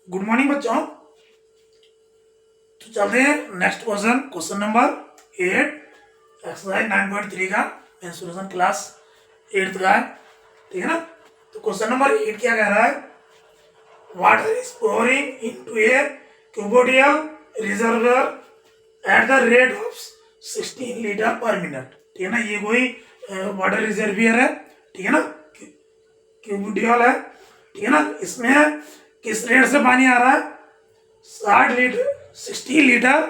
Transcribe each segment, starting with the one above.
Good morning बच्चों। तो चलते हैं next question, question number 8, exercise 9.3 का मेंस्ट्रुएशन क्लास 8th का है, ठीक है ना। तो क्वेश्चन नंबर 8 क्या कह रहा है? Water is pouring into A cuboidal reservoir at the rate of 16 litre पर मिनट, ठीक है ना। ये कोई वाटर रिजर्वियर है, ठीक है ना, क्यूबोडियल है, ठीक है ना। इसमें किस रेट से पानी आ रहा है? 60 लीटर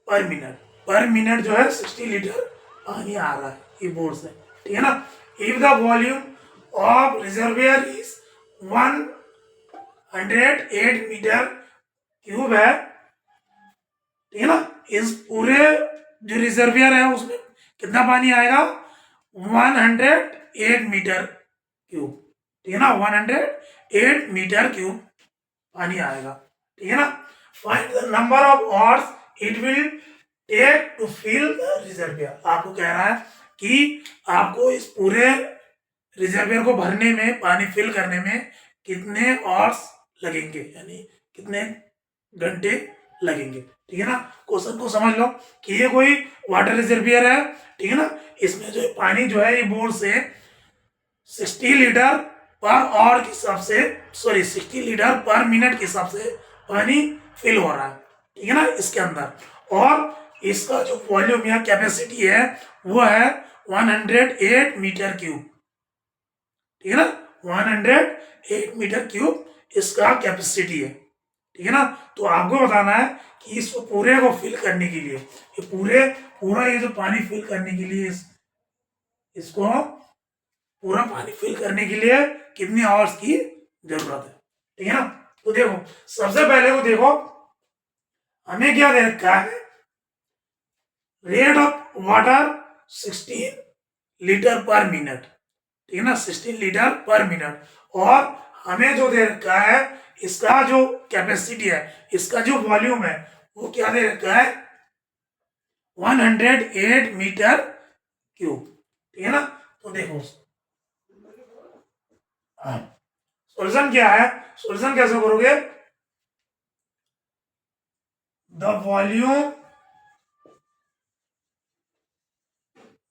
पर मिनट जो है 60 लीटर पानी आ रहा है ये बोर्ड से, ठीक है ना। If the volume of reservoir is 108 metre cube है, ठीक है ना। इस पूरे जो रिजर्वियर है उसमें कितना पानी आएगा? 108 मीटर क्यूब, ठीक है ना। 108 मीटर क्यूब पानी आएगा, ठीक है ना। Find the number of hours it will take to fill the reservoir. आपको कह रहा है कि आपको इस पूरे रिजर्वियर को भरने में, पानी फिल करने में कितने आवर्स लगेंगे, यानी कितने घंटे लगेंगे, ठीक है ना। क्वेश्चन को समझ लो कि ये कोई वाटर रिजर्वियर है, ठीक है ना। इसमें जो पानी जो है ये बोर्ड से 60 लीटर पर आवर के हिसाब से, सॉरी 60 लीटर पर मिनट के हिसाब से पानी फिल हो रहा है, ठीक है ना, इसके अंदर। और इसका जो वॉल्यूम या कैपेसिटी है वो है 108 मीटर क्यूब, ठीक है ना। 108 मीटर क्यूब इसका कैपेसिटी है, ठीक है ना। तो आपको बताना है कि इसको पूरे को फिल करने के लिए, ये पूरा ये जो पानी फिल करने के लिए इसको पूरा पानी फिल करने के लिए कितनी आवर्स की जरूरत है, ठीक है ना। तो देखो सबसे पहले को देखो हमें क्या दे रखा है? रेट ऑफ वाटर 16 लीटर पर मिनट, ठीक है ना, 16 लीटर पर मिनट। और हमें जो दे रखा है इसका जो कैपेसिटी है, इसका जो वॉल्यूम है वो क्या दे रखा है? 108 मीटर क्यूब, ठीक है ना। तो देखो सॉल्यूशन क्या है? सॉल्यूशन कैसे करोगे? The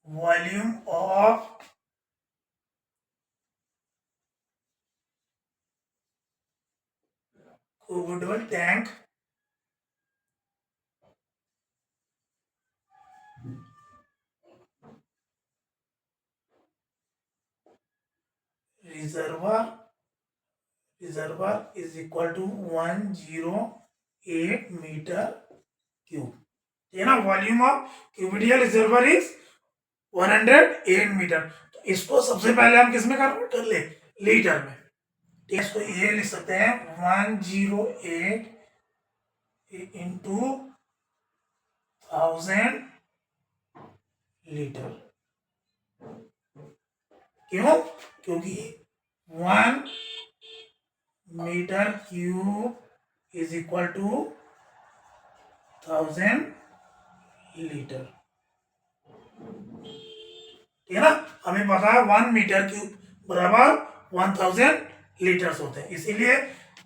volume of cuboidal tank reservoir is equal to 108 metre cube, ठीक है ना। Volume of cuboidal reservoir is 108 metre. तो इसको सबसे पहले हम किस में कन्वर्ट कर ले? लीटर में, ठीक है। इसको ये लिख सकते हैं 108 इंटू 1000 लीटर। क्यों? क्योंकि 1 metre cube is equal to 1000 litre, ठीक है ना। हमें पता है 1 मीटर क्यूब बराबर 1000 लीटर्स होते हैं, इसीलिए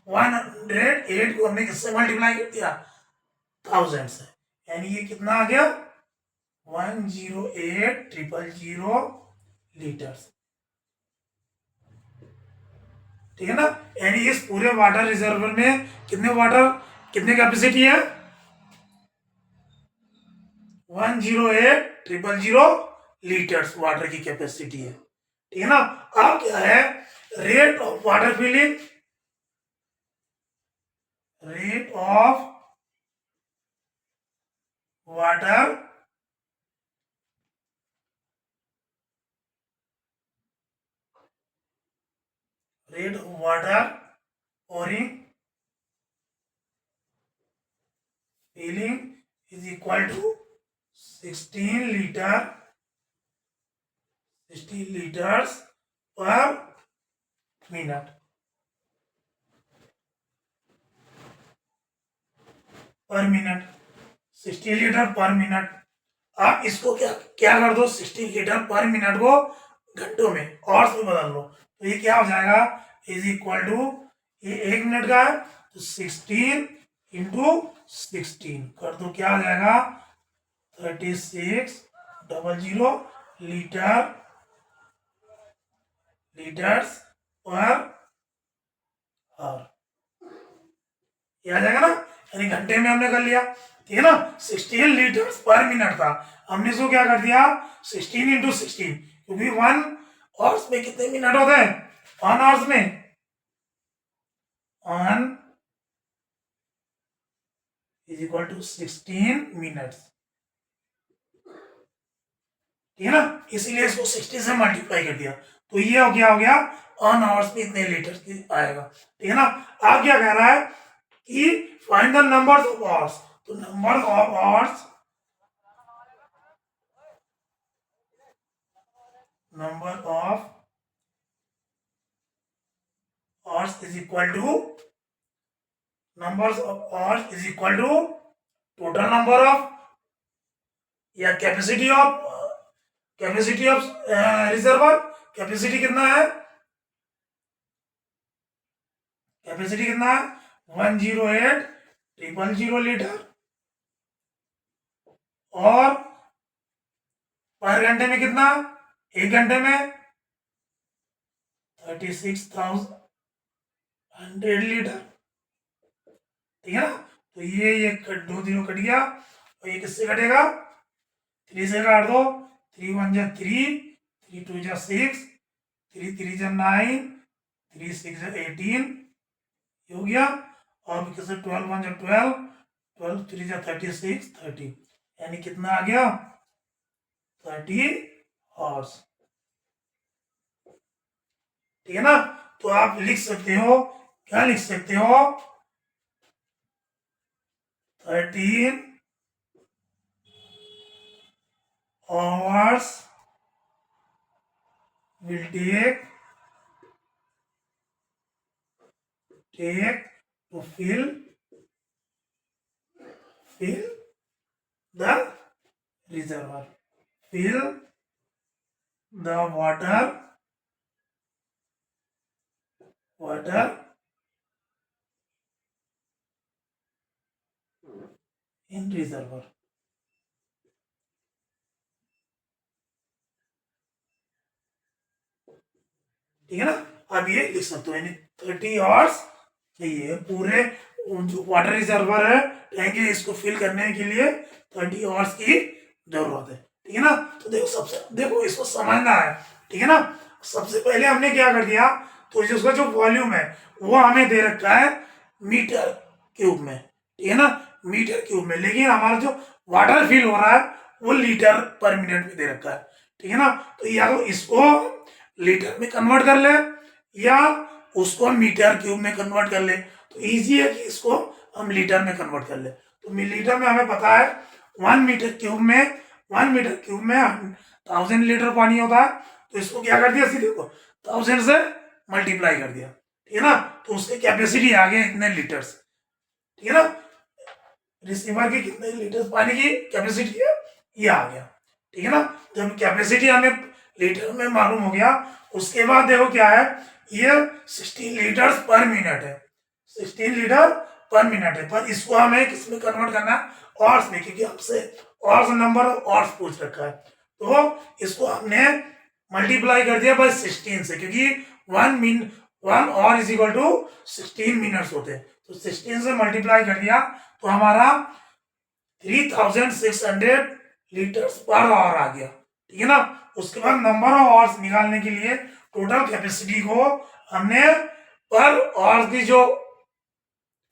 108 को हमने किससे मल्टीप्लाई कर दिया? 1000 से, यानी ये कितना आ गया? 108,000 लीटर्स, ठीक है ना। यानी इस पूरे वाटर रिजर्वर में कितने कैपेसिटी है? 108,000 लीटर्स वाटर की कैपेसिटी है, ठीक है ना। अब क्या है? Rate of water filling, rate of water pouring filling is equal to 16 liters per minute, पर मिनट 60 लीटर पर मिनट। आप इसको क्या कर दो? 60 लीटर पर मिनट को घंटों में, आवर्स में बदल लो, तो ये क्या हो जाएगा? इज इक्वल टू, ये 1 मिनट का है तो 16 इंटू 16 कर दो, क्या आ जाएगा 3600 लीटर्स पर आवर, ये आ जाएगा ना, यानी घंटे में हमने कर लिया, ठीक है ना। 16 लीटर्स पर मिनट था, हमने इसको क्या कर दिया 16 इंटू 16, क्योंकि 1 आवर्स में कितने मिनट होते हैं, 1 आवर्स में 1 इज इक्वल टू 16 मिनट्स, ठीक है ना, इसीलिए इसको 60 से मल्टीप्लाई कर दिया, तो ये हो गया 1 आवर्स में इतने लीटर की आएगा, ठीक है ना। आप क्या कह रहा है कि find the number of hours, तो number of hours is equal to total number of या कैपेसिटी ऑफ रिजर्वर, कैपेसिटी कितना है 108,000 लीटर, और पर घंटे में कितना, एक घंटे में 36,100 लीटर, ठीक है ना। तो ये 2 0 कट गया, और ये किससे कटेगा 3 से काट दो, 3 1 जा 3, 3 2 जा 6, 3 3 जा 9, 3 6 जा 18, हो गया, और किससे 12 1 जा 12, 12 3 जा 36, 30, यानी कितना आ गया 30 हॉर्स, ठीक है ना। तो आप लिख सकते हो, क्या लिख सकते हो 13 hours will take to fill the reservoir, fill the water in reservoir, ठीक है ना। अब ये लिख सकते हो, यानी 30 आवर्स चाहिए पूरे जो वाटर रिजर्वर है टैंक है, इसको फिल करने के लिए 30 आवर्स की जरूरत है, ठीक है ना। तो देखो इसको समझना है, ठीक है ना। सबसे पहले हमने क्या कर दिया, तो उसका जो वॉल्यूम है वो हमें दे रखा है मीटर क्यूब में, ठीक है ना, मीटर क्यूब में, लेकिन हमारा जो वाटर फिल हो रहा है वो लीटर पर मिनट में दे रखा है, ठीक है ना। तो या तो इसको लीटर में कन्वर्ट कर ले, या उसको मीटर क्यूब में कन्वर्ट कर ले, तो इजी है कि इसको हम लीटर में कन्वर्ट कर ले। तो लीटर में हमें पता है 1 मीटर क्यूब में 1000 लीटर पानी होता है, तो इसको क्या कर दिया सीधे को 1000 से मल्टीप्लाई कर दिया, ठीक है ना। तो उसकी कैपेसिटी आ गया इतने लीटर्स, ठीक है ना, रिसीवर की कितने लीटर पानी की कैपेसिटी है ये आ गया, ठीक है ना। जब कैपेसिटी हमें लीटर में मालूम हो गया, उसके बाद देखो क्या है, ये 16 लीटर्स पर मिनट है, 16 लीटर पर मिनट है, पर इसको हमें किस में कन्वर्ट करना है, ऑर्स में, क्योंकि हमसे ऑर्स नंबर ऑफ ऑर्स पूछ रखा है, तो इसको हमने मल्टीप्लाई कर दिया बाय 16 से, क्योंकि 1 hour is equal to 16 minutes होते हैं, तो 16 से मल्टीप्लाई कर दिया, तो हमारा 3600 लीटर्स पर आवर आ गया, ठीक है ना। उसके बाद नंबर ऑफ आवर्स निकालने के लिए टोटल कैपेसिटी को हमने पर आवर्स की जो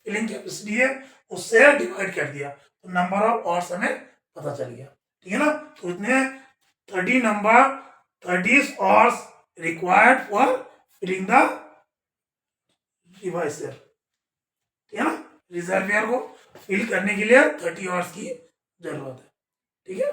फिलिंग कैपेसिटी है उससे डिवाइड कर दिया, तो नंबर ऑफ आवर्स हमें पता चल गया, ठीक है ना। तो इतने 30 hours required for filling the reservoir, ठीक है ना, रिजर्वियर को फिल करने के लिए 30 आवर्स की जरूरत है, ठीक है।